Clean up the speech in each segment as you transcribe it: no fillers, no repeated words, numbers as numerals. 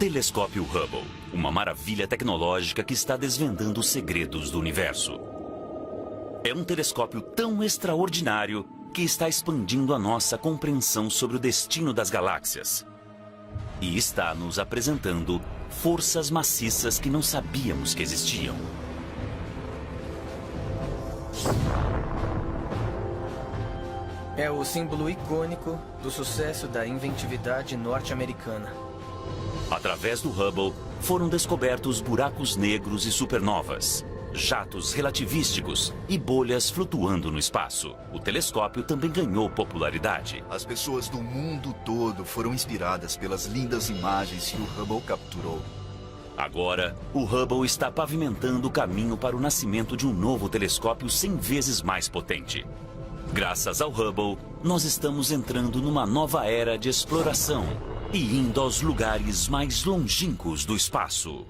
Telescópio Hubble, uma maravilha tecnológica que está desvendando os segredos do universo. É um telescópio tão extraordinário que está expandindo a nossa compreensão sobre o destino das galáxias. E está nos apresentando forças maciças que não sabíamos que existiam. É o símbolo icônico do sucesso da inventividade norte-americana. Através do Hubble, foram descobertos buracos negros e supernovas, jatos relativísticos e bolhas flutuando no espaço. O telescópio também ganhou popularidade. As pessoas do mundo todo foram inspiradas pelas lindas imagens que o Hubble capturou. Agora, o Hubble está pavimentando o caminho para o nascimento de um novo telescópio 100 vezes mais potente. Graças ao Hubble, nós estamos entrando numa nova era de exploração e indo aos lugares mais longínquos do espaço.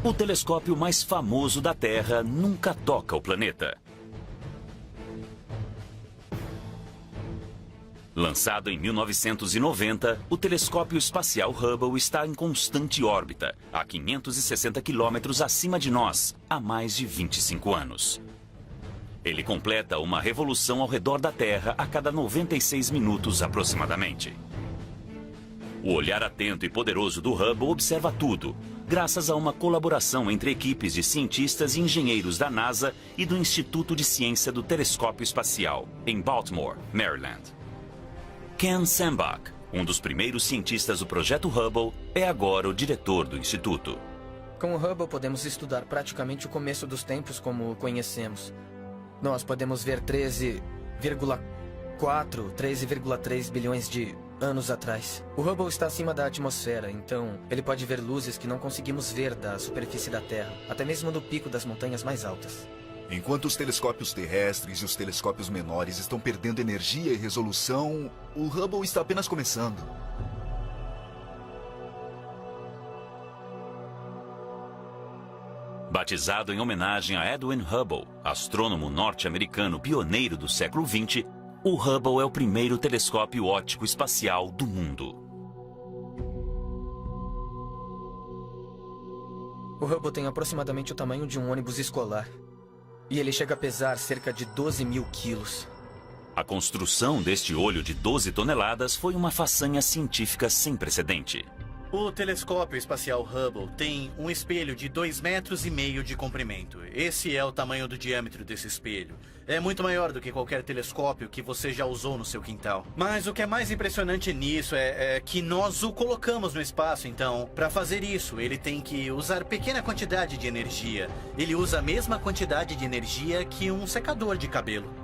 O telescópio mais famoso da Terra nunca toca o planeta. Lançado em 1990, o telescópio espacial Hubble está em constante órbita, a 560 quilômetros acima de nós, há mais de 25 anos. Ele completa uma revolução ao redor da Terra a cada 96 minutos aproximadamente. O olhar atento e poderoso do Hubble observa tudo, graças a uma colaboração entre equipes de cientistas e engenheiros da NASA e do Instituto de Ciência do Telescópio Espacial, em Baltimore, Maryland. Ken Sembach, um dos primeiros cientistas do projeto Hubble, é agora o diretor do instituto. Com o Hubble podemos estudar praticamente o começo dos tempos como o conhecemos. Nós podemos ver 13,3 bilhões de anos atrás. O Hubble está acima da atmosfera, então ele pode ver luzes que não conseguimos ver da superfície da Terra, até mesmo do pico das montanhas mais altas. Enquanto os telescópios terrestres e os telescópios menores estão perdendo energia e resolução, o Hubble está apenas começando. Batizado em homenagem a Edwin Hubble, astrônomo norte-americano pioneiro do século XX, o Hubble é o primeiro telescópio óptico espacial do mundo. O Hubble tem aproximadamente o tamanho de um ônibus escolar. E ele chega a pesar cerca de 12 mil quilos. A construção deste olho de 12 toneladas foi uma façanha científica sem precedente. O telescópio espacial Hubble tem um espelho de 2,5 metros de comprimento. Esse é o tamanho do diâmetro desse espelho. É muito maior do que qualquer telescópio que você já usou no seu quintal. Mas o que é mais impressionante nisso é que nós o colocamos no espaço, então, para fazer isso, ele tem que usar pequena quantidade de energia. Ele usa a mesma quantidade de energia que um secador de cabelo.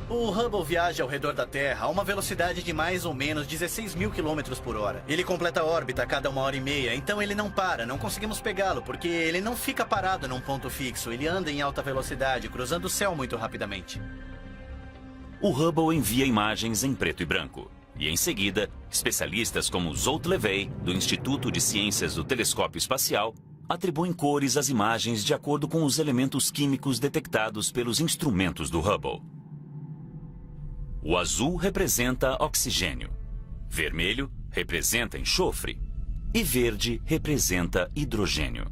O Hubble viaja ao redor da Terra a uma velocidade de mais ou menos 16 mil quilômetros por hora. Ele completa a órbita a cada 1h30, então ele não para, não conseguimos pegá-lo, porque ele não fica parado num ponto fixo, ele anda em alta velocidade, cruzando o céu muito rapidamente. O Hubble envia imagens em preto e branco. E em seguida, especialistas como Zolt Levey, do Instituto de Ciências do Telescópio Espacial, atribuem cores às imagens de acordo com os elementos químicos detectados pelos instrumentos do Hubble. O azul representa oxigênio, vermelho representa enxofre e verde representa hidrogênio.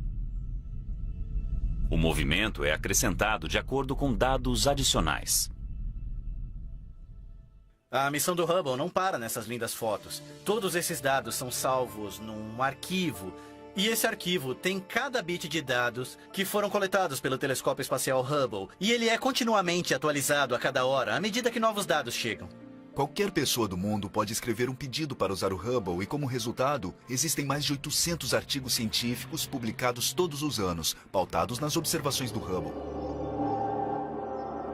O movimento é acrescentado de acordo com dados adicionais. A missão do Hubble não para nessas lindas fotos. Todos esses dados são salvos num arquivo. E esse arquivo tem cada bit de dados que foram coletados pelo telescópio espacial Hubble. E ele é continuamente atualizado a cada hora, à medida que novos dados chegam. Qualquer pessoa do mundo pode escrever um pedido para usar o Hubble e, como resultado, existem mais de 800 artigos científicos publicados todos os anos, pautados nas observações do Hubble.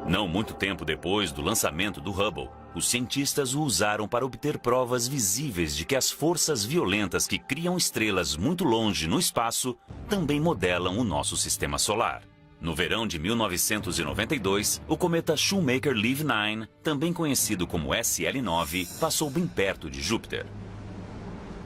Não muito tempo depois do lançamento do Hubble, os cientistas o usaram para obter provas visíveis de que as forças violentas que criam estrelas muito longe no espaço também modelam o nosso sistema solar. No verão de 1992, o cometa Shoemaker-Levy 9, também conhecido como SL9, passou bem perto de Júpiter.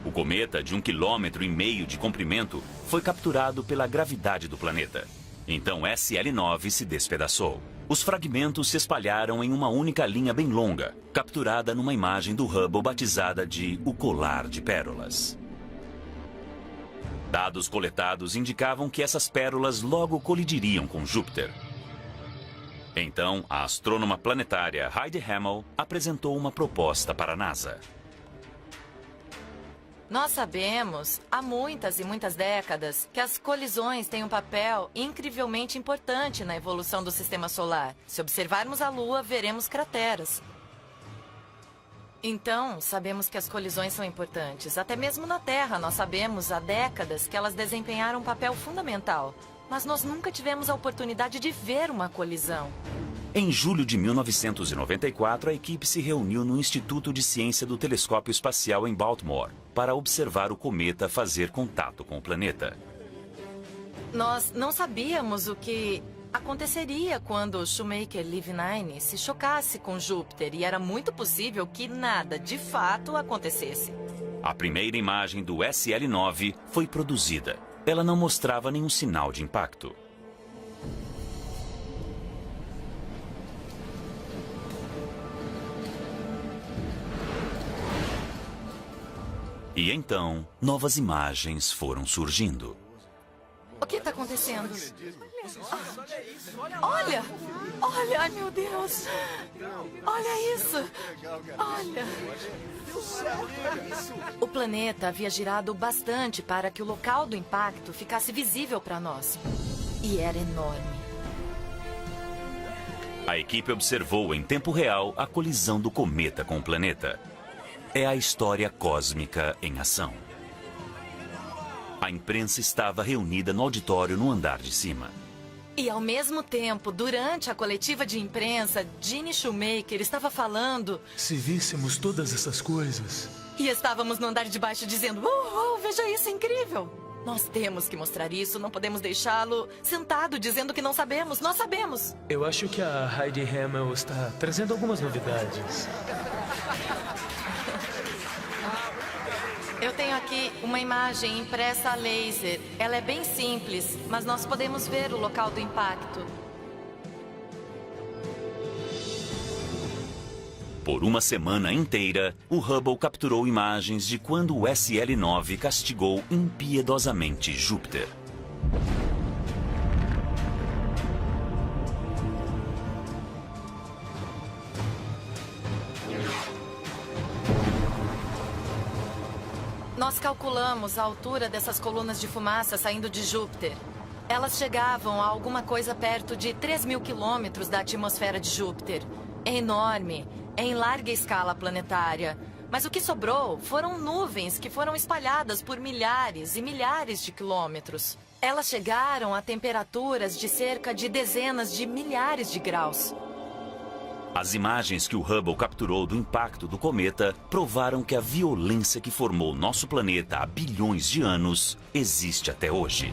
O cometa, de 1,5 km de comprimento, foi capturado pela gravidade do planeta. Então SL9 se despedaçou. Os fragmentos se espalharam em uma única linha bem longa, capturada numa imagem do Hubble batizada de O Colar de Pérolas. Dados coletados indicavam que essas pérolas logo colidiriam com Júpiter. Então, a astrônoma planetária Heidi Hammel apresentou uma proposta para a NASA. Nós sabemos, há muitas e muitas décadas, que as colisões têm um papel incrivelmente importante na evolução do sistema solar. Se observarmos a Lua, veremos crateras. Então, sabemos que as colisões são importantes. Até mesmo na Terra, nós sabemos há décadas que elas desempenharam um papel fundamental. Mas nós nunca tivemos a oportunidade de ver uma colisão. Em julho de 1994, a equipe se reuniu no Instituto de Ciência do Telescópio Espacial em Baltimore para observar o cometa fazer contato com o planeta. Nós não sabíamos o que aconteceria quando Shoemaker-Levine se chocasse com Júpiter e era muito possível que nada de fato acontecesse. A primeira imagem do SL-9 foi produzida. Ela não mostrava nenhum sinal de impacto. E então, novas imagens foram surgindo. O que está acontecendo? Olha! Olha! Ai, meu Deus! Olha isso! Olha! O planeta havia girado bastante para que o local do impacto ficasse visível para nós. E era enorme. A equipe observou em tempo real a colisão do cometa com o planeta. É a história cósmica em ação. A imprensa estava reunida no auditório no andar de cima. E ao mesmo tempo, durante a coletiva de imprensa, Gene Shoemaker estava falando... Se víssemos todas essas coisas... E estávamos no andar de baixo dizendo... veja isso, é incrível! Nós temos que mostrar isso, não podemos deixá-lo sentado dizendo que não sabemos. Nós sabemos! Eu acho que a Heidi Hammel está trazendo algumas novidades. Eu tenho aqui uma imagem impressa a laser. Ela é bem simples, mas nós podemos ver o local do impacto. Por uma semana inteira, o Hubble capturou imagens de quando o SL-9 castigou impiedosamente Júpiter. Nós calculamos a altura dessas colunas de fumaça saindo de Júpiter. Elas chegavam a alguma coisa perto de 3.000 quilômetros da atmosfera de Júpiter. É enorme, é em larga escala planetária. Mas o que sobrou foram nuvens que foram espalhadas por milhares e milhares de quilômetros. Elas chegaram a temperaturas de cerca de dezenas de milhares de graus. As imagens que o Hubble capturou do impacto do cometa provaram que a violência que formou nosso planeta há bilhões de anos existe até hoje.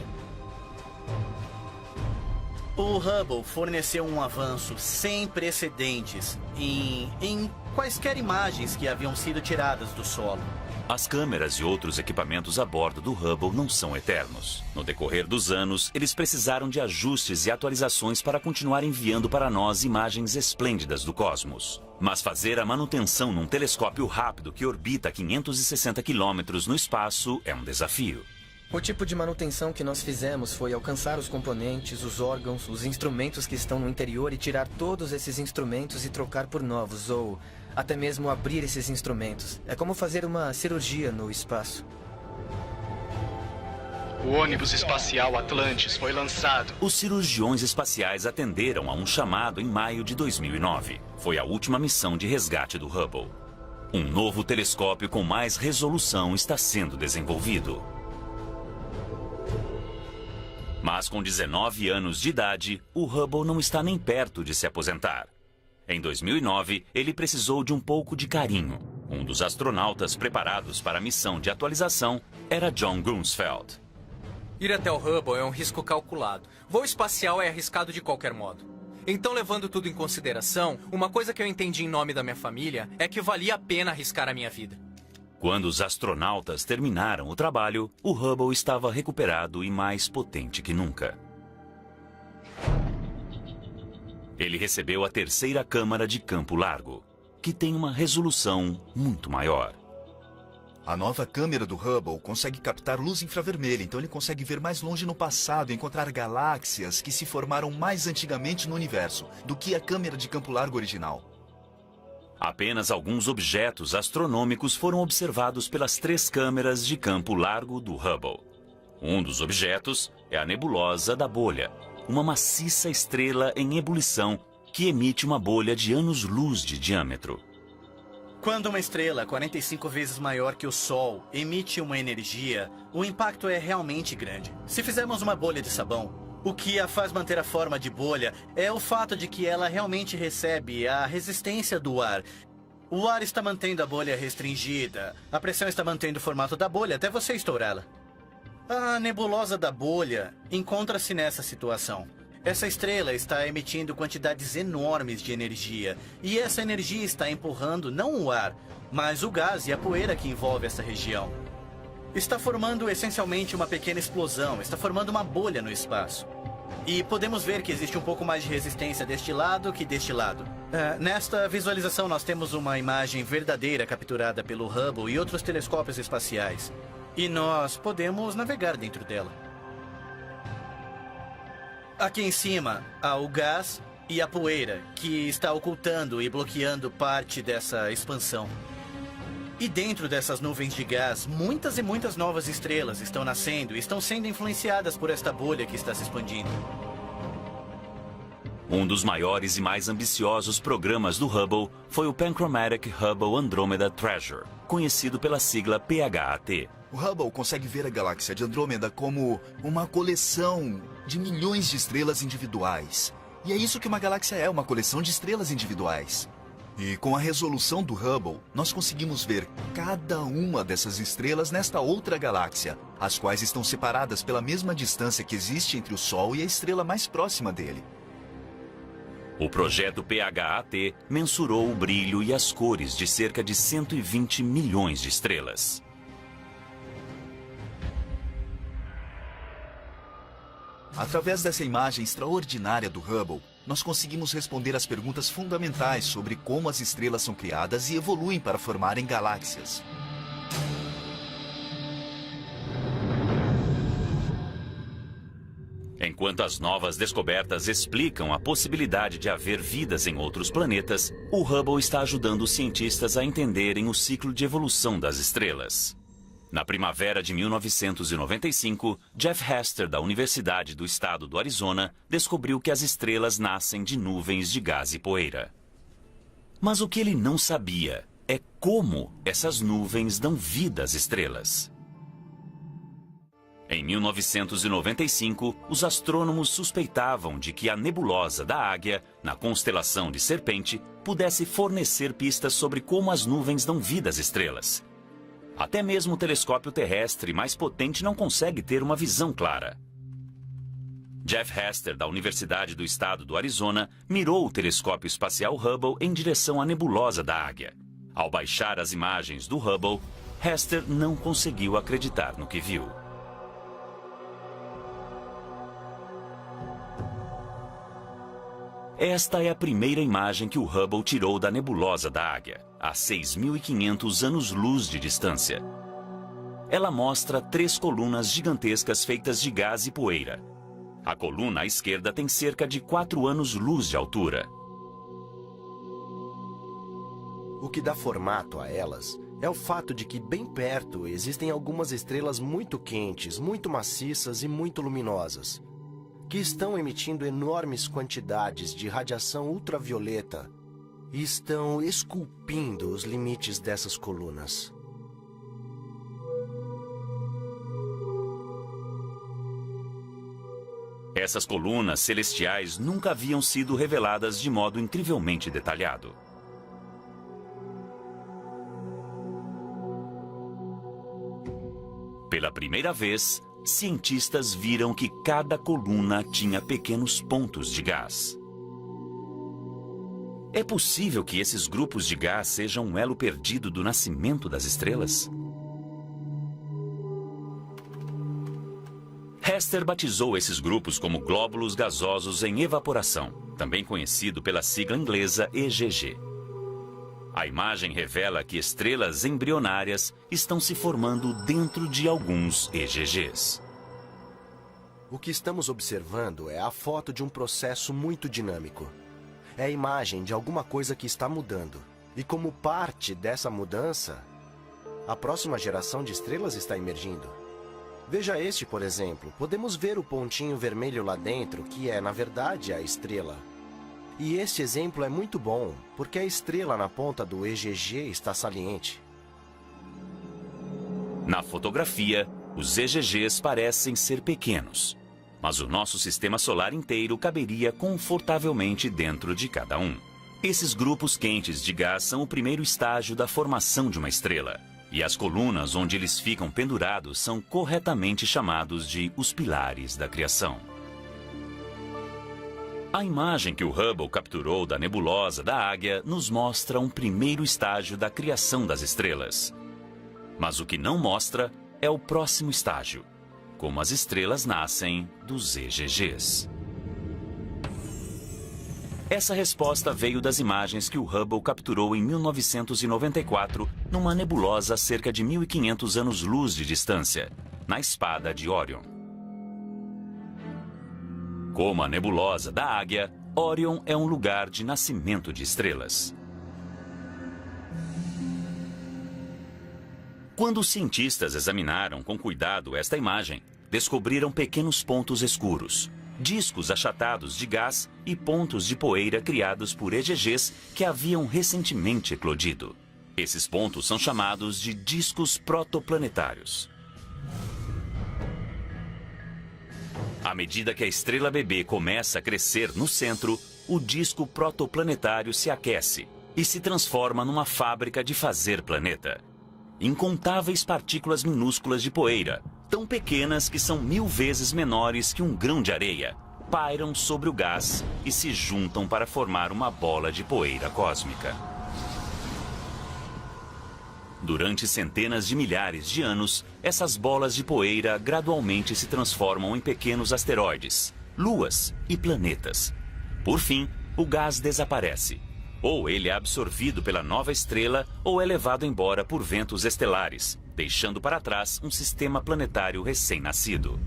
O Hubble forneceu um avanço sem precedentes em quaisquer imagens que haviam sido tiradas do solo. As câmeras e outros equipamentos a bordo do Hubble não são eternos. No decorrer dos anos, eles precisaram de ajustes e atualizações para continuar enviando para nós imagens esplêndidas do cosmos. Mas fazer a manutenção num telescópio rápido que orbita 560 quilômetros no espaço é um desafio. O tipo de manutenção que nós fizemos foi alcançar os componentes, os órgãos, os instrumentos que estão no interior e tirar todos esses instrumentos e trocar por novos, ou até mesmo abrir esses instrumentos. É como fazer uma cirurgia no espaço. O ônibus espacial Atlantis foi lançado. Os cirurgiões espaciais atenderam a um chamado em maio de 2009. Foi a última missão de resgate do Hubble. Um novo telescópio com mais resolução está sendo desenvolvido. Mas com 19 anos de idade, o Hubble não está nem perto de se aposentar. Em 2009, ele precisou de um pouco de carinho. Um dos astronautas preparados para a missão de atualização era John Grunsfeld. Ir até o Hubble é um risco calculado. Voo espacial é arriscado de qualquer modo. Então, levando tudo em consideração, uma coisa que eu entendi em nome da minha família é que valia a pena arriscar a minha vida. Quando os astronautas terminaram o trabalho, o Hubble estava recuperado e mais potente que nunca. Ele recebeu a terceira câmara de campo largo, que tem uma resolução muito maior. A nova câmera do Hubble consegue captar luz infravermelha, então ele consegue ver mais longe no passado e encontrar galáxias que se formaram mais antigamente no universo do que a câmera de campo largo original. Apenas alguns objetos astronômicos foram observados pelas 3 câmeras de campo largo do Hubble. Um dos objetos é a nebulosa da bolha, uma maciça estrela em ebulição que emite uma bolha de anos-luz de diâmetro. Quando uma estrela 45 vezes maior que o Sol emite uma energia, o impacto é realmente grande. Se fizermos uma bolha de sabão, o que a faz manter a forma de bolha é o fato de que ela realmente recebe a resistência do ar. O ar está mantendo a bolha restringida, a pressão está mantendo o formato da bolha até você estourá-la. A nebulosa da bolha encontra-se nessa situação. Essa estrela está emitindo quantidades enormes de energia, e essa energia está empurrando não o ar, mas o gás e a poeira que envolve essa região. Está formando essencialmente uma pequena explosão, está formando uma bolha no espaço. E podemos ver que existe um pouco mais de resistência deste lado que deste lado. Nesta visualização nós temos uma imagem verdadeira capturada pelo Hubble e outros telescópios espaciais. E nós podemos navegar dentro dela. Aqui em cima há o gás e a poeira, que está ocultando e bloqueando parte dessa expansão. E dentro dessas nuvens de gás, muitas e muitas novas estrelas estão nascendo e estão sendo influenciadas por esta bolha que está se expandindo. Um dos maiores e mais ambiciosos programas do Hubble foi o Panchromatic Hubble Andromeda Treasure, conhecido pela sigla PHAT. O Hubble consegue ver a galáxia de Andrômeda como uma coleção de milhões de estrelas individuais. E é isso que uma galáxia é, uma coleção de estrelas individuais. E com a resolução do Hubble, nós conseguimos ver cada uma dessas estrelas nesta outra galáxia, as quais estão separadas pela mesma distância que existe entre o Sol e a estrela mais próxima dele. O projeto PHAT mensurou o brilho e as cores de cerca de 120 milhões de estrelas. Através dessa imagem extraordinária do Hubble, nós conseguimos responder às perguntas fundamentais sobre como as estrelas são criadas e evoluem para formarem galáxias. Enquanto as novas descobertas explicam a possibilidade de haver vidas em outros planetas, o Hubble está ajudando os cientistas a entenderem o ciclo de evolução das estrelas. Na primavera de 1995, Jeff Hester, da Universidade do Estado do Arizona, descobriu que as estrelas nascem de nuvens de gás e poeira. Mas o que ele não sabia é como essas nuvens dão vida às estrelas. Em 1995, os astrônomos suspeitavam de que a nebulosa da Águia, na constelação de Serpente, pudesse fornecer pistas sobre como as nuvens dão vida às estrelas. Até mesmo o telescópio terrestre mais potente não consegue ter uma visão clara. Jeff Hester, da Universidade do Estado do Arizona, mirou o telescópio espacial Hubble em direção à nebulosa da Águia. Ao baixar as imagens do Hubble, Hester não conseguiu acreditar no que viu. Esta é a primeira imagem que o Hubble tirou da nebulosa da Águia, a 6.500 anos-luz de distância. Ela mostra 3 colunas gigantescas feitas de gás e poeira. A coluna à esquerda tem cerca de 4 anos-luz de altura. O que dá formato a elas é o fato de que bem perto existem algumas estrelas muito quentes, muito maciças e muito luminosas, que estão emitindo enormes quantidades de radiação ultravioleta e estão esculpindo os limites dessas colunas. Essas colunas celestiais nunca haviam sido reveladas de modo incrivelmente detalhado. Pela primeira vez, cientistas viram que cada coluna tinha pequenos pontos de gás. É possível que esses grupos de gás sejam um elo perdido do nascimento das estrelas? Hester batizou esses grupos como glóbulos gasosos em evaporação. também conhecido pela sigla inglesa EGG. A imagem revela que estrelas embrionárias estão se formando dentro de alguns EGGs. O que estamos observando é a foto de um processo muito dinâmico. É a imagem de alguma coisa que está mudando. E como parte dessa mudança, a próxima geração de estrelas está emergindo. Veja este, por exemplo. Podemos ver o pontinho vermelho lá dentro, que é, na verdade, a estrela. E este exemplo é muito bom, porque a estrela na ponta do EGG está saliente. Na fotografia, os EGGs parecem ser pequenos, mas o nosso sistema solar inteiro caberia confortavelmente dentro de cada um. Esses grupos quentes de gás são o primeiro estágio da formação de uma estrela, e as colunas onde eles ficam pendurados são corretamente chamados de os pilares da criação. A imagem que o Hubble capturou da nebulosa da Águia nos mostra um primeiro estágio da criação das estrelas. Mas o que não mostra é o próximo estágio, como as estrelas nascem dos EGGs. Essa resposta veio das imagens que o Hubble capturou em 1994 numa nebulosa a cerca de 1.500 anos-luz de distância, na espada de Órion. Como a nebulosa da Águia, Órion é um lugar de nascimento de estrelas. Quando os cientistas examinaram com cuidado esta imagem, descobriram pequenos pontos escuros, discos achatados de gás e pontos de poeira criados por EGGs que haviam recentemente eclodido. Esses pontos são chamados de discos protoplanetários. À medida que a estrela bebê começa a crescer no centro, o disco protoplanetário se aquece e se transforma numa fábrica de fazer planeta. Incontáveis partículas minúsculas de poeira, tão pequenas que são 1000 vezes menores que um grão de areia, pairam sobre o gás e se juntam para formar uma bola de poeira cósmica. Durante centenas de milhares de anos, essas bolas de poeira gradualmente se transformam em pequenos asteroides, luas e planetas. Por fim, o gás desaparece. Ou ele é absorvido pela nova estrela ou é levado embora por ventos estelares, deixando para trás um sistema planetário recém-nascido.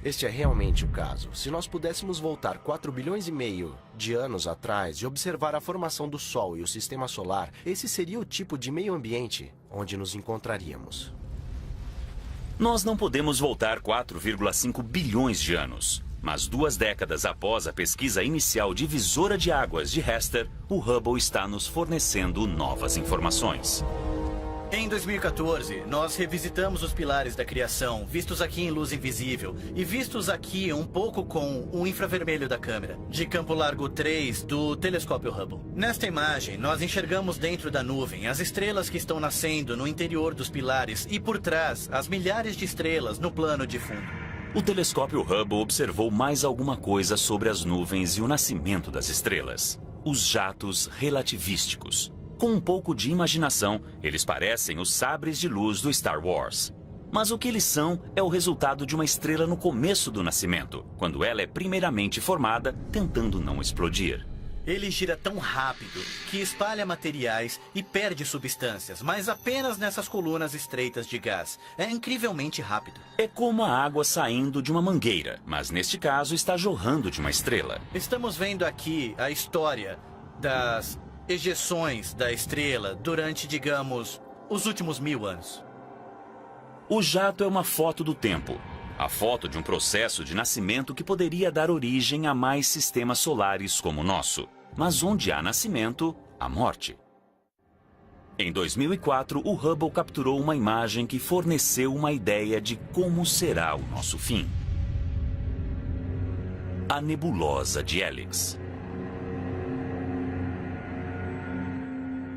Este é realmente o caso. Se nós pudéssemos voltar 4,5 bilhões de anos atrás e observar a formação do Sol e o Sistema Solar, esse seria o tipo de meio ambiente onde nos encontraríamos. Nós não podemos voltar 4,5 bilhões de anos. Mas 2 décadas após a pesquisa inicial divisora de águas de Hester, o Hubble está nos fornecendo novas informações. Em 2014, nós revisitamos os pilares da criação, vistos aqui em luz invisível e vistos aqui um pouco com o infravermelho da câmera, de campo largo 3 do telescópio Hubble. Nesta imagem, nós enxergamos dentro da nuvem as estrelas que estão nascendo no interior dos pilares e por trás as milhares de estrelas no plano de fundo. O telescópio Hubble observou mais alguma coisa sobre as nuvens e o nascimento das estrelas: os jatos relativísticos. Com um pouco de imaginação, eles parecem os sabres de luz do Star Wars. Mas o que eles são é o resultado de uma estrela no começo do nascimento, quando ela é primeiramente formada, tentando não explodir. Ele gira tão rápido que espalha materiais e perde substâncias, mas apenas nessas colunas estreitas de gás. É incrivelmente rápido. É como a água saindo de uma mangueira, mas neste caso está jorrando de uma estrela. Estamos vendo aqui a história das ejeções da estrela durante, digamos, os últimos 1000 anos. O jato é uma foto do tempo. A foto de um processo de nascimento que poderia dar origem a mais sistemas solares como o nosso. Mas onde há nascimento, há morte. Em 2004, o Hubble capturou uma imagem que forneceu uma ideia de como será o nosso fim. A nebulosa de Helix.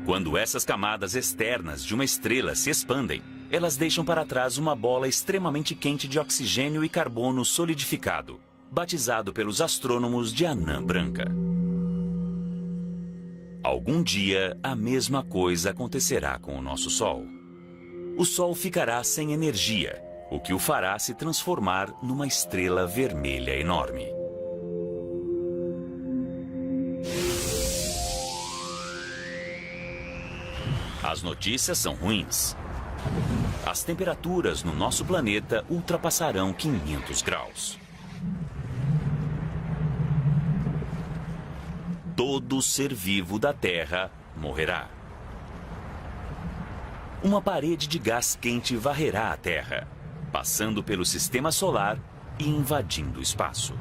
Quando essas camadas externas de uma estrela se expandem, elas deixam para trás uma bola extremamente quente de oxigênio e carbono solidificado, batizado pelos astrônomos de anã branca. Algum dia, a mesma coisa acontecerá com o nosso Sol. O Sol ficará sem energia, o que o fará se transformar numa estrela vermelha enorme. As notícias são ruins. As temperaturas no nosso planeta ultrapassarão 500 graus. Todo ser vivo da Terra morrerá. Uma parede de gás quente varrerá a Terra, passando pelo sistema solar e invadindo o espaço.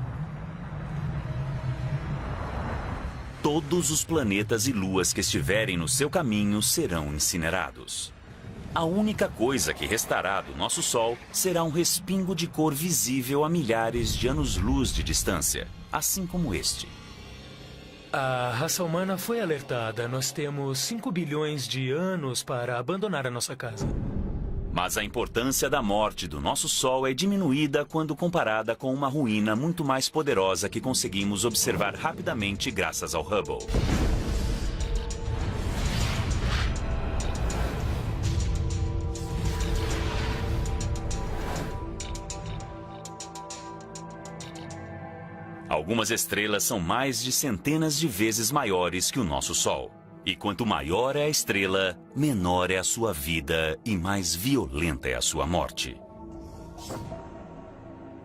Todos os planetas e luas que estiverem no seu caminho serão incinerados. A única coisa que restará do nosso Sol será um respingo de cor visível a milhares de anos-luz de distância, assim como este. A raça humana foi alertada. Nós temos 5 bilhões de anos para abandonar a nossa casa. Mas a importância da morte do nosso Sol é diminuída quando comparada com uma ruína muito mais poderosa que conseguimos observar rapidamente graças ao Hubble. Algumas estrelas são mais de centenas de vezes maiores que o nosso Sol. E quanto maior é a estrela, menor é a sua vida e mais violenta é a sua morte.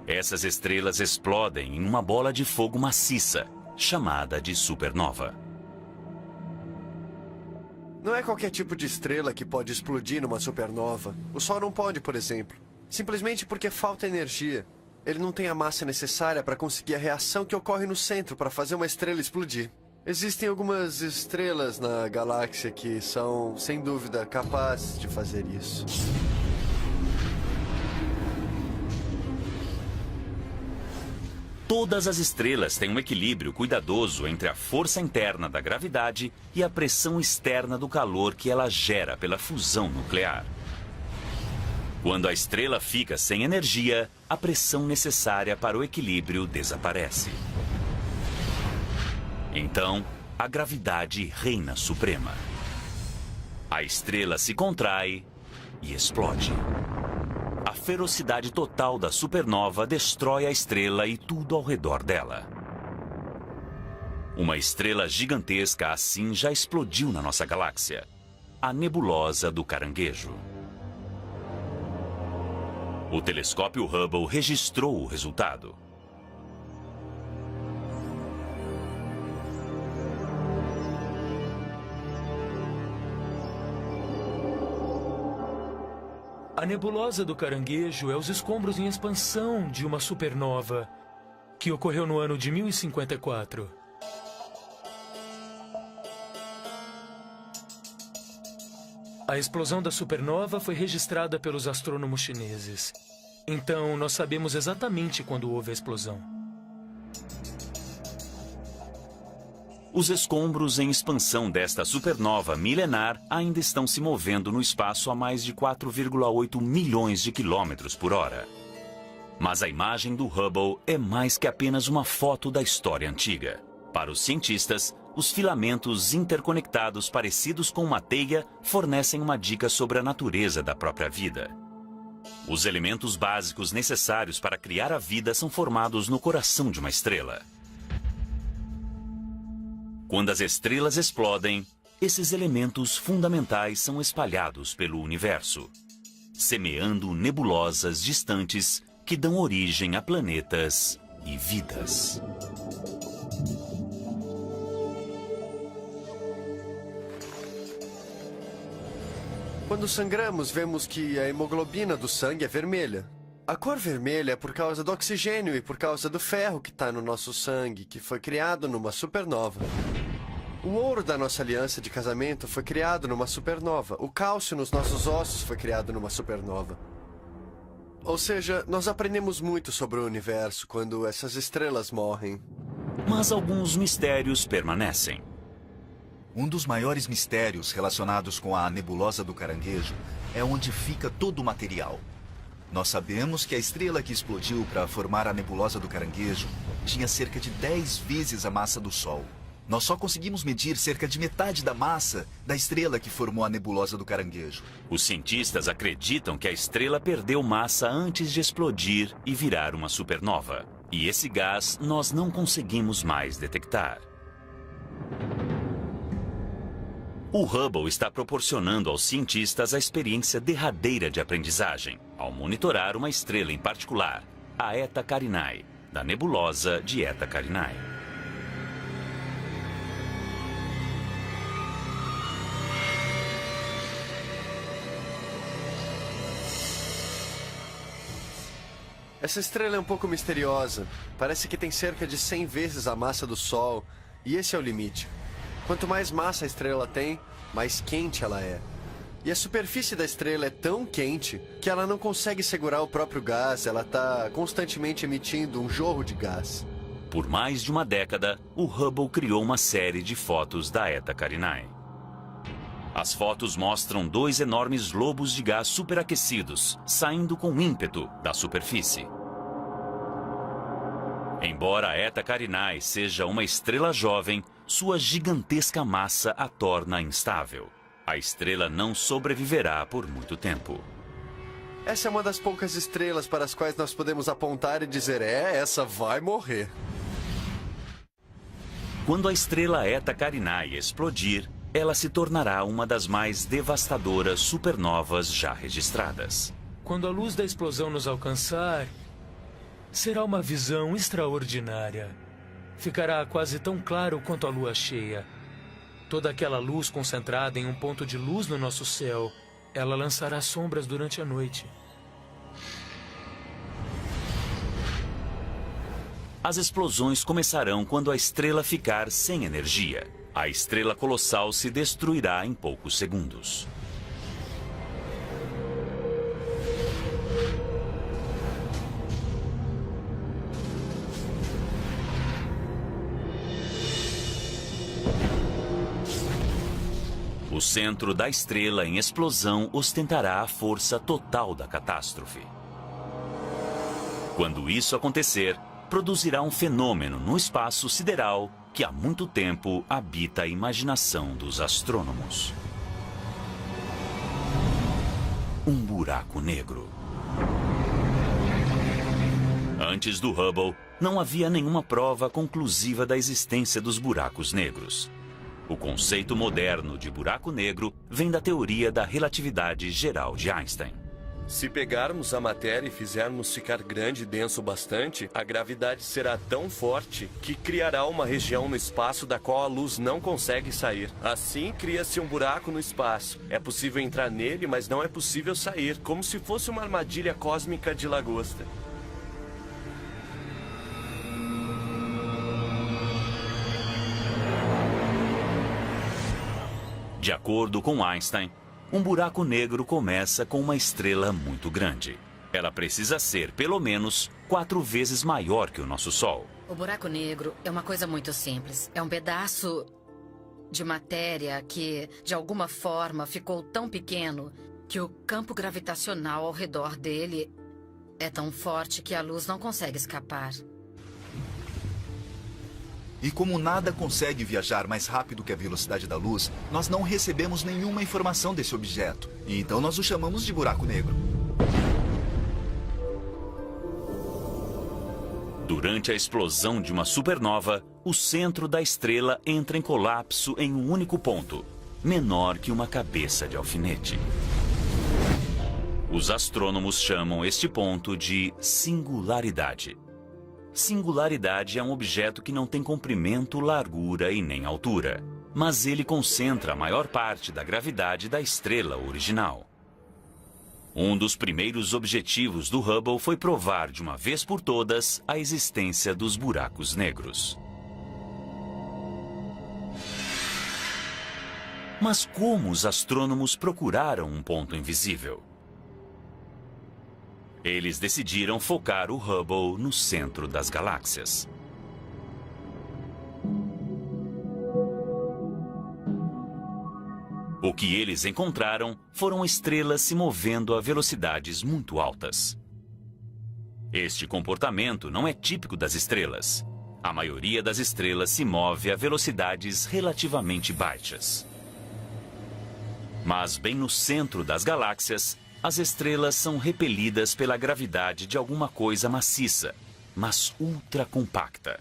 Essas estrelas explodem em uma bola de fogo maciça, chamada de supernova. Não é qualquer tipo de estrela que pode explodir numa supernova. O Sol não pode, por exemplo. Simplesmente porque falta energia. Ele não tem a massa necessária para conseguir a reação que ocorre no centro para fazer uma estrela explodir. Existem algumas estrelas na galáxia que são, sem dúvida, capazes de fazer isso. Todas as estrelas têm um equilíbrio cuidadoso entre a força interna da gravidade e a pressão externa do calor que ela gera pela fusão nuclear. Quando a estrela fica sem energia, a pressão necessária para o equilíbrio desaparece. Então, a gravidade reina suprema. A estrela se contrai e explode. A ferocidade total da supernova destrói a estrela e tudo ao redor dela. Uma estrela gigantesca assim já explodiu na nossa galáxia, a nebulosa do Caranguejo. O telescópio Hubble registrou o resultado. A nebulosa do Caranguejo é os escombros em expansão de uma supernova que ocorreu no ano de 1054. A explosão da supernova foi registrada pelos astrônomos chineses. Então, nós sabemos exatamente quando houve a explosão. Os escombros em expansão desta supernova milenar ainda estão se movendo no espaço a mais de 4,8 milhões de quilômetros por hora. Mas a imagem do Hubble é mais que apenas uma foto da história antiga. Para os cientistas, os filamentos interconectados parecidos com uma teia fornecem uma dica sobre a natureza da própria vida. Os elementos básicos necessários para criar a vida são formados no coração de uma estrela. Quando as estrelas explodem, esses elementos fundamentais são espalhados pelo universo, semeando nebulosas distantes que dão origem a planetas e vidas. Quando sangramos, vemos que a hemoglobina do sangue é vermelha. A cor vermelha é por causa do oxigênio e por causa do ferro que está no nosso sangue, que foi criado numa supernova. O ouro da nossa aliança de casamento foi criado numa supernova. O cálcio nos nossos ossos foi criado numa supernova. Ou seja, nós aprendemos muito sobre o universo quando essas estrelas morrem. Mas alguns mistérios permanecem. Um dos maiores mistérios relacionados com a nebulosa do Caranguejo é onde fica todo o material. Nós sabemos que a estrela que explodiu para formar a nebulosa do Caranguejo tinha cerca de 10 vezes a massa do Sol. Nós só conseguimos medir cerca de metade da massa da estrela que formou a nebulosa do Caranguejo. Os cientistas acreditam que a estrela perdeu massa antes de explodir e virar uma supernova. E esse gás nós não conseguimos mais detectar. O Hubble está proporcionando aos cientistas a experiência derradeira de aprendizagem, ao monitorar uma estrela em particular, a Eta Carinae, da nebulosa de Eta Carinae. Essa estrela é um pouco misteriosa. Parece que tem cerca de 100 vezes a massa do Sol, e esse é o limite. Quanto mais massa a estrela tem, mais quente ela é. E a superfície da estrela é tão quente que ela não consegue segurar o próprio gás, ela está constantemente emitindo um jorro de gás. Por mais de uma década, o Hubble criou uma série de fotos da Eta Carinae. As fotos mostram 2 enormes globos de gás superaquecidos, saindo com ímpeto da superfície. Embora a Eta Carinae seja uma estrela jovem, sua gigantesca massa a torna instável. A estrela não sobreviverá por muito tempo. Essa é uma das poucas estrelas para as quais nós podemos apontar e dizer, essa vai morrer. Quando a estrela Eta Carinae explodir, ela se tornará uma das mais devastadoras supernovas já registradas. Quando a luz da explosão nos alcançar, será uma visão extraordinária. Ficará quase tão claro quanto a lua cheia. Toda aquela luz concentrada em um ponto de luz no nosso céu, ela lançará sombras durante a noite. As explosões começarão quando a estrela ficar sem energia. A estrela colossal se destruirá em poucos segundos. O centro da estrela em explosão ostentará a força total da catástrofe. Quando isso acontecer, produzirá um fenômeno no espaço sideral que há muito tempo habita a imaginação dos astrônomos. Um buraco negro. Antes do Hubble, não havia nenhuma prova conclusiva da existência dos buracos negros. O conceito moderno de buraco negro vem da teoria da relatividade geral de Einstein. Se pegarmos a matéria e fizermos ficar grande e denso bastante, a gravidade será tão forte que criará uma região no espaço da qual a luz não consegue sair. Assim, cria-se um buraco no espaço. É possível entrar nele, mas não é possível sair, como se fosse uma armadilha cósmica de lagosta. De acordo com Einstein, um buraco negro começa com uma estrela muito grande. Ela precisa ser, pelo menos, 4 vezes maior que o nosso Sol. O buraco negro é uma coisa muito simples. É um pedaço de matéria que, de alguma forma, ficou tão pequeno que o campo gravitacional ao redor dele é tão forte que a luz não consegue escapar. E como nada consegue viajar mais rápido que a velocidade da luz, nós não recebemos nenhuma informação desse objeto. E então nós o chamamos de buraco negro. Durante a explosão de uma supernova, o centro da estrela entra em colapso em um único ponto, menor que uma cabeça de alfinete. Os astrônomos chamam este ponto de singularidade. Singularidade é um objeto que não tem comprimento, largura e nem altura, mas ele concentra a maior parte da gravidade da estrela original. Um dos primeiros objetivos do Hubble foi provar de uma vez por todas a existência dos buracos negros. Mas como os astrônomos procuraram um ponto invisível? Eles decidiram focar o Hubble no centro das galáxias. O que eles encontraram foram estrelas se movendo a velocidades muito altas. Este comportamento não é típico das estrelas. A maioria das estrelas se move a velocidades relativamente baixas. Mas bem no centro das galáxias, as estrelas são repelidas pela gravidade de alguma coisa maciça, mas ultra compacta.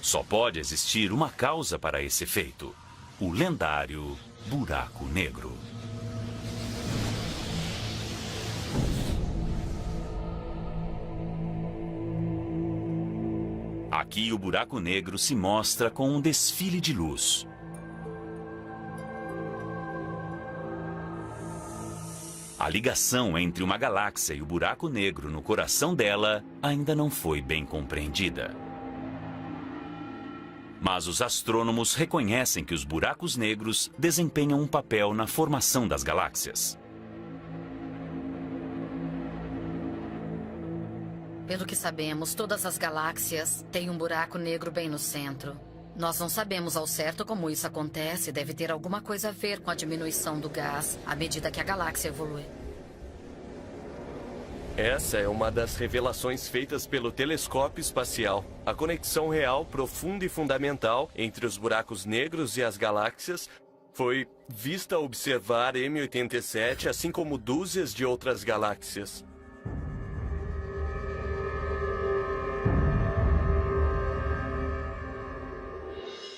Só pode existir uma causa para esse efeito: o lendário buraco negro. Aqui o buraco negro se mostra com um desfile de luz. A ligação entre uma galáxia e o buraco negro no coração dela ainda não foi bem compreendida. Mas os astrônomos reconhecem que os buracos negros desempenham um papel na formação das galáxias. Pelo que sabemos, todas as galáxias têm um buraco negro bem no centro. Nós não sabemos ao certo como isso acontece. Deve ter alguma coisa a ver com a diminuição do gás à medida que a galáxia evolui. Essa é uma das revelações feitas pelo telescópio espacial. A conexão real, profunda e fundamental entre os buracos negros e as galáxias foi vista ao observar M87, assim como dúzias de outras galáxias.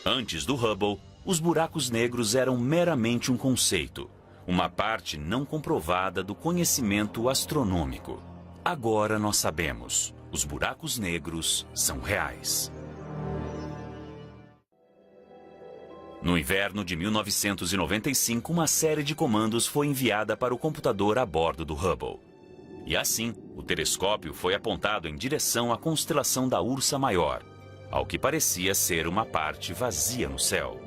Antes do Hubble, os buracos negros eram meramente um conceito, uma parte não comprovada do conhecimento astronômico. Agora nós sabemos, os buracos negros são reais. No inverno de 1995, uma série de comandos foi enviada para o computador a bordo do Hubble. E assim, o telescópio foi apontado em direção à constelação da Ursa Maior, ao que parecia ser uma parte vazia no céu.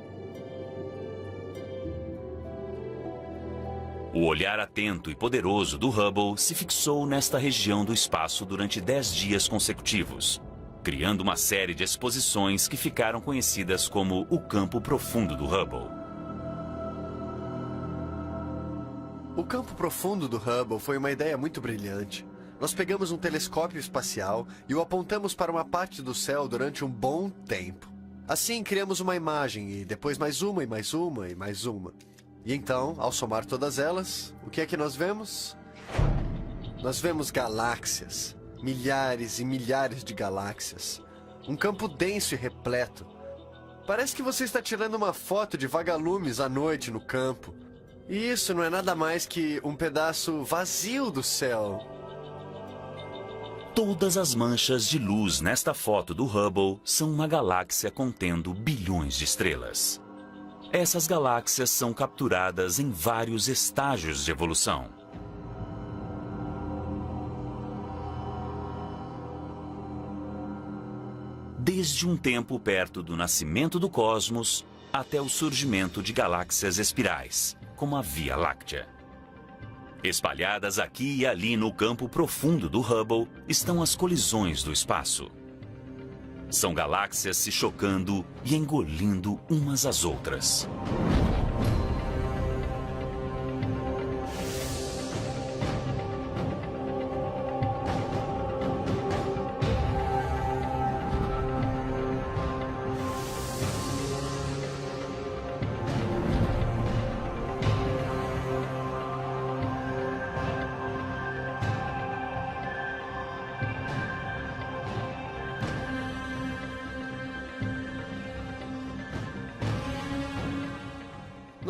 O olhar atento e poderoso do Hubble se fixou nesta região do espaço durante 10 dias consecutivos, criando uma série de exposições que ficaram conhecidas como o campo profundo do Hubble. O campo profundo do Hubble foi uma ideia muito brilhante. Nós pegamos um telescópio espacial e o apontamos para uma parte do céu durante um bom tempo. Assim, criamos uma imagem e depois mais uma e mais uma e mais uma. E então, ao somar todas elas, o que é que nós vemos? Nós vemos galáxias, milhares e milhares de galáxias. Um campo denso e repleto. Parece que você está tirando uma foto de vagalumes à noite no campo. E isso não é nada mais que um pedaço vazio do céu. Todas as manchas de luz nesta foto do Hubble são uma galáxia contendo bilhões de estrelas. Essas galáxias são capturadas em vários estágios de evolução. Desde um tempo perto do nascimento do cosmos até o surgimento de galáxias espirais, como a Via Láctea. Espalhadas aqui e ali no campo profundo do Hubble estão as colisões do espaço. São galáxias se chocando e engolindo umas às outras.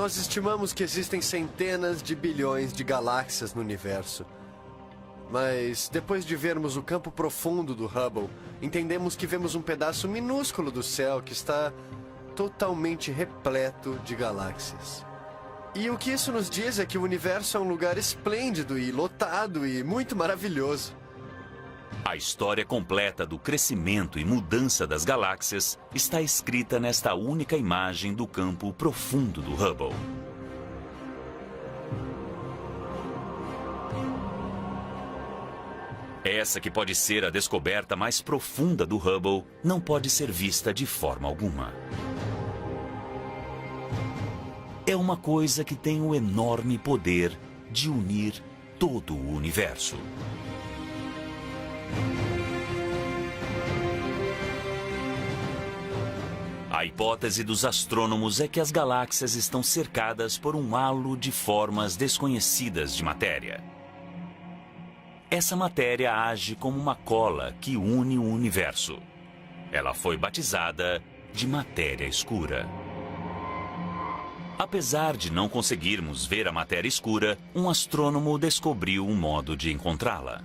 Nós estimamos que existem centenas de bilhões de galáxias no universo. Mas, depois de vermos o campo profundo do Hubble, entendemos que vemos um pedaço minúsculo do céu que está totalmente repleto de galáxias. E o que isso nos diz é que o universo é um lugar esplêndido e lotado e muito maravilhoso. A história completa do crescimento e mudança das galáxias está escrita nesta única imagem do campo profundo do Hubble. Essa que pode ser a descoberta mais profunda do Hubble não pode ser vista de forma alguma. É uma coisa que tem o enorme poder de unir todo o universo. A hipótese dos astrônomos é que as galáxias estão cercadas por um halo de formas desconhecidas de matéria. Essa matéria age como uma cola que une o universo. Ela foi batizada de matéria escura. Apesar de não conseguirmos ver a matéria escura, um astrônomo descobriu um modo de encontrá-la.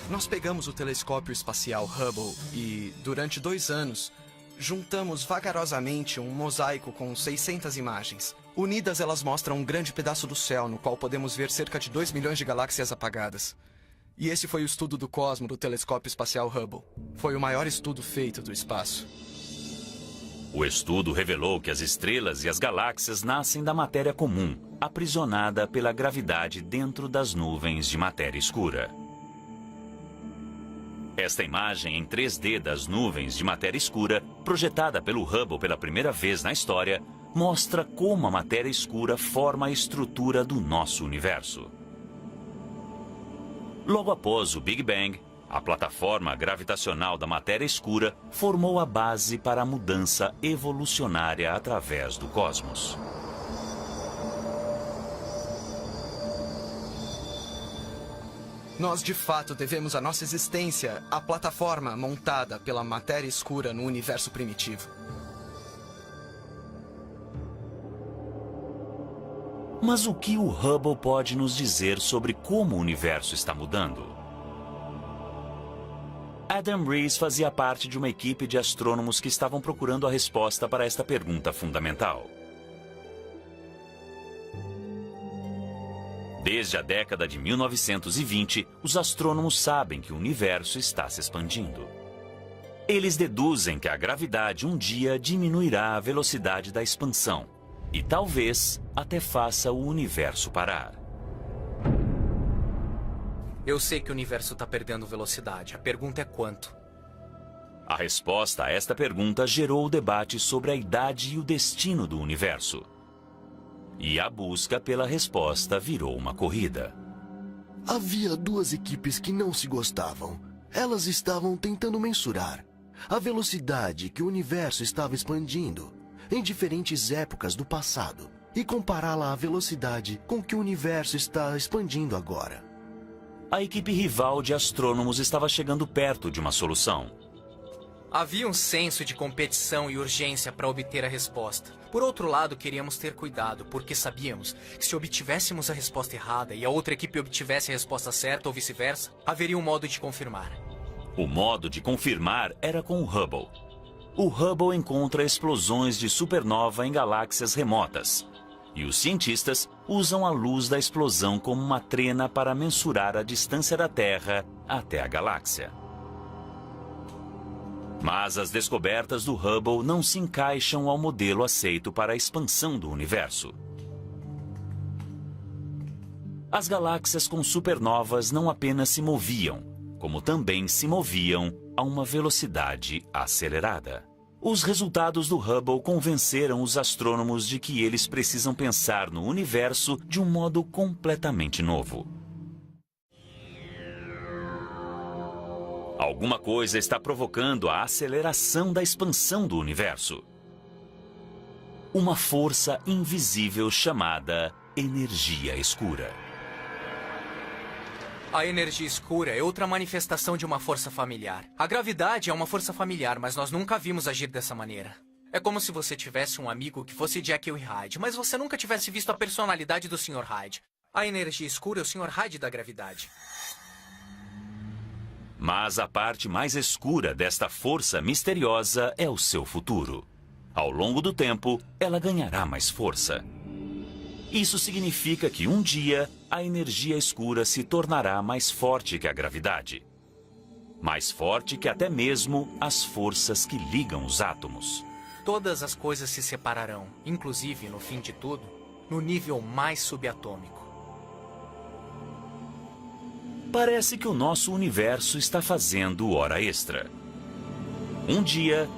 Nós pegamos o telescópio espacial Hubble e, durante 2 anos, juntamos vagarosamente um mosaico com 600 imagens. Unidas, elas mostram um grande pedaço do céu, no qual podemos ver cerca de 2 milhões de galáxias apagadas. E esse foi o estudo do cosmo do telescópio espacial Hubble. Foi o maior estudo feito do espaço. O estudo revelou que as estrelas e as galáxias nascem da matéria comum, aprisionada pela gravidade dentro das nuvens de matéria escura. Esta imagem em 3D das nuvens de matéria escura, projetada pelo Hubble pela primeira vez na história, mostra como a matéria escura forma a estrutura do nosso universo. Logo após o Big Bang, a plataforma gravitacional da matéria escura formou a base para a mudança evolucionária através do cosmos. Nós, de fato, devemos a nossa existência à plataforma montada pela matéria escura no universo primitivo. Mas o que o Hubble pode nos dizer sobre como o universo está mudando? Adam Rees fazia parte de uma equipe de astrônomos que estavam procurando a resposta para esta pergunta fundamental. Desde a década de 1920, os astrônomos sabem que o universo está se expandindo. Eles deduzem que a gravidade um dia diminuirá a velocidade da expansão e talvez até faça o universo parar. Eu sei que o universo está perdendo velocidade. A pergunta é quanto? A resposta a esta pergunta gerou o debate sobre a idade e o destino do universo. E a busca pela resposta virou uma corrida. Havia 2 equipes que não se gostavam. Elas estavam tentando mensurar a velocidade que o universo estava expandindo em diferentes épocas do passado e compará-la à velocidade com que o universo está expandindo agora. A equipe rival de astrônomos estava chegando perto de uma solução. Havia um senso de competição e urgência para obter a resposta. Por outro lado, queríamos ter cuidado, porque sabíamos que se obtivéssemos a resposta errada e a outra equipe obtivesse a resposta certa ou vice-versa, haveria um modo de confirmar. O modo de confirmar era com o Hubble. O Hubble encontra explosões de supernova em galáxias remotas. E os cientistas usam a luz da explosão como uma trena para mensurar a distância da Terra até a galáxia. Mas as descobertas do Hubble não se encaixam ao modelo aceito para a expansão do universo. As galáxias com supernovas não apenas se moviam, como também se moviam a uma velocidade acelerada. Os resultados do Hubble convenceram os astrônomos de que eles precisam pensar no universo de um modo completamente novo. Alguma coisa está provocando a aceleração da expansão do universo. Uma força invisível chamada energia escura. A energia escura é outra manifestação de uma força familiar. A gravidade é uma força familiar, mas nós nunca vimos agir dessa maneira. É como se você tivesse um amigo que fosse Jekyll e Hyde, mas você nunca tivesse visto a personalidade do Sr. Hyde. A energia escura é o Sr. Hyde da gravidade. Mas a parte mais escura desta força misteriosa é o seu futuro. Ao longo do tempo, ela ganhará mais força. Isso significa que um dia a energia escura se tornará mais forte que a gravidade. Mais forte que até mesmo as forças que ligam os átomos. Todas as coisas se separarão, inclusive, no fim de tudo, no nível mais subatômico. Parece que o nosso universo está fazendo hora extra. Um dia,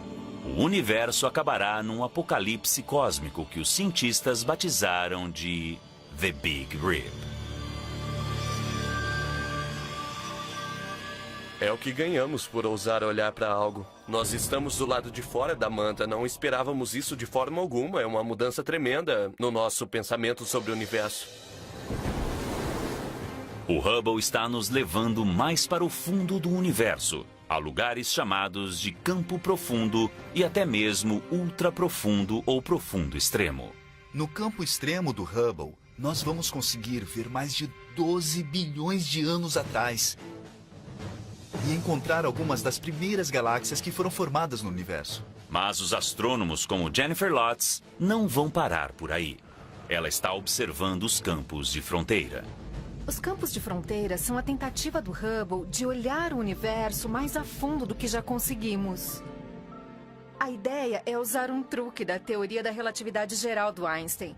o universo acabará num apocalipse cósmico que os cientistas batizaram de The Big Rip. É o que ganhamos por ousar olhar para algo. Nós estamos do lado de fora da manta, não esperávamos isso de forma alguma. É uma mudança tremenda no nosso pensamento sobre o universo. O Hubble está nos levando mais para o fundo do universo, a lugares chamados de campo profundo e até mesmo ultraprofundo ou profundo extremo. No campo extremo do Hubble, nós vamos conseguir ver mais de 12 bilhões de anos atrás e encontrar algumas das primeiras galáxias que foram formadas no universo. Mas os astrônomos como Jennifer Lotz não vão parar por aí. Ela está observando os campos de fronteira. Os campos de fronteira são a tentativa do Hubble de olhar o universo mais a fundo do que já conseguimos. A ideia é usar um truque da teoria da relatividade geral do Einstein.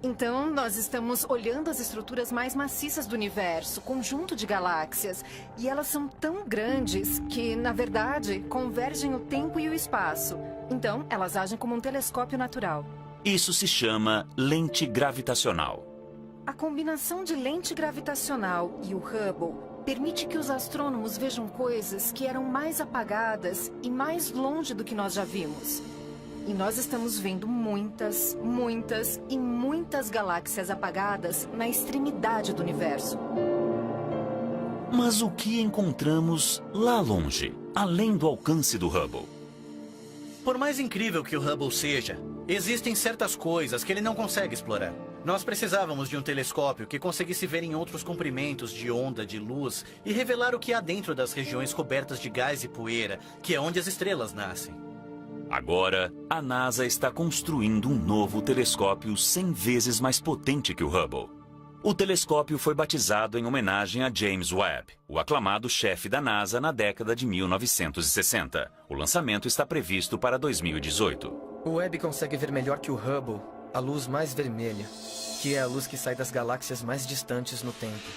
Então, nós estamos olhando as estruturas mais maciças do universo, conjunto de galáxias, e elas são tão grandes que, na verdade, convergem o tempo e o espaço. Então, elas agem como um telescópio natural. Isso se chama lente gravitacional. A combinação de lente gravitacional e o Hubble permite que os astrônomos vejam coisas que eram mais apagadas e mais longe do que nós já vimos. E nós estamos vendo muitas, muitas e muitas galáxias apagadas na extremidade do universo. Mas o que encontramos lá longe, além do alcance do Hubble? Por mais incrível que o Hubble seja, existem certas coisas que ele não consegue explorar. Nós precisávamos de um telescópio que conseguisse ver em outros comprimentos de onda de luz e revelar o que há dentro das regiões cobertas de gás e poeira, que é onde as estrelas nascem. Agora, a NASA está construindo um novo telescópio 100 vezes mais potente que o Hubble. O telescópio foi batizado em homenagem a James Webb, o aclamado chefe da NASA na década de 1960. O lançamento está previsto para 2018. O Webb consegue ver melhor que o Hubble a luz mais vermelha, que é a luz que sai das galáxias mais distantes no tempo.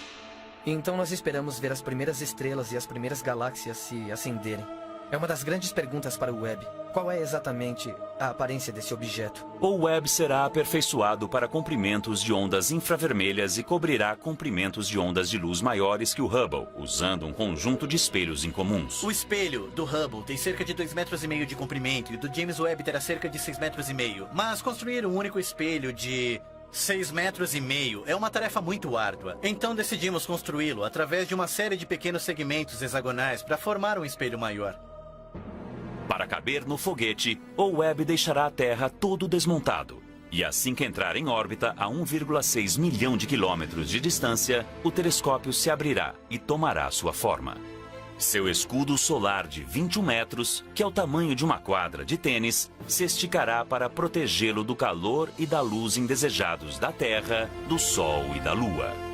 Então nós esperamos ver as primeiras estrelas e as primeiras galáxias se acenderem. É uma das grandes perguntas para o Webb. Qual é exatamente a aparência desse objeto? O Webb será aperfeiçoado para comprimentos de ondas infravermelhas e cobrirá comprimentos de ondas de luz maiores que o Hubble, usando um conjunto de espelhos incomuns. O espelho do Hubble tem cerca de 2,5 metros de comprimento e o do James Webb terá cerca de 6,5 metros. Mas construir um único espelho de 6,5 metros é uma tarefa muito árdua. Então decidimos construí-lo através de uma série de pequenos segmentos hexagonais para formar um espelho maior. Para caber no foguete, o Webb deixará a Terra todo desmontado. E assim que entrar em órbita a 1,6 milhão de quilômetros de distância, o telescópio se abrirá e tomará sua forma. Seu escudo solar de 21 metros, que é o tamanho de uma quadra de tênis, se esticará para protegê-lo do calor e da luz indesejados da Terra, do Sol e da Lua.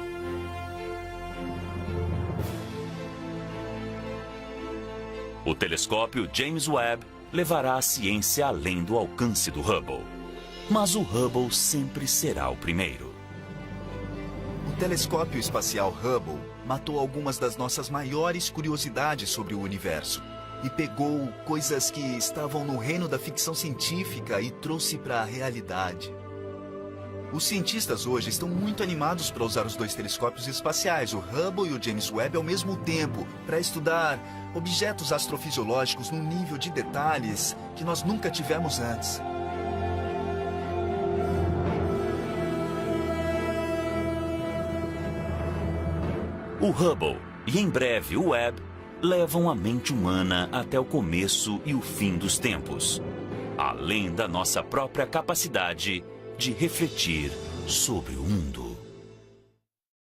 O telescópio James Webb levará a ciência além do alcance do Hubble. Mas o Hubble sempre será o primeiro. O telescópio espacial Hubble matou algumas das nossas maiores curiosidades sobre o universo e pegou coisas que estavam no reino da ficção científica e trouxe para a realidade. Os cientistas hoje estão muito animados para usar os dois telescópios espaciais, o Hubble e o James Webb, ao mesmo tempo, para estudar objetos astrofisiológicos num nível de detalhes que nós nunca tivemos antes. O Hubble e, em breve, o Webb levam a mente humana até o começo e o fim dos tempos, além da nossa própria capacidade de refletir sobre o mundo.